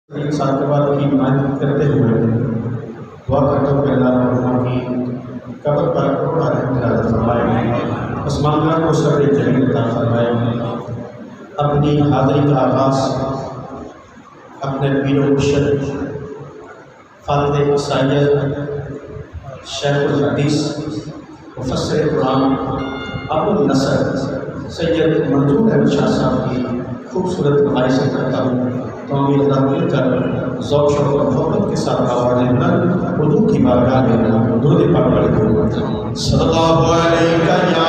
साल के बाद की नुमाइंदगी करते हुए दुआ करता हूँ कि अल्लाह की कब्र पर थोड़ा रहमत फरमाए, आसमान को सब्र जमीन अता फरमाए। अपनी हाज़िरी का आगाज़ अपने पीर मुर्शिद फातिह सैयद शेखुल हदीस मुफस्सिर कुरान अबुल नसर सैयद मंजूर अहमद शाह साहब की खूबसूरत नमाई से करता हूँ। तो हम अल्लाह मिलकर ज़ौक़ शौक़ और मोहब्बत के साथ आवाज़ बुलंद हुज़ूर की बारगाह में दुरूद पाक पढ़ते हैं। सल्लल्लाहु अलैहि या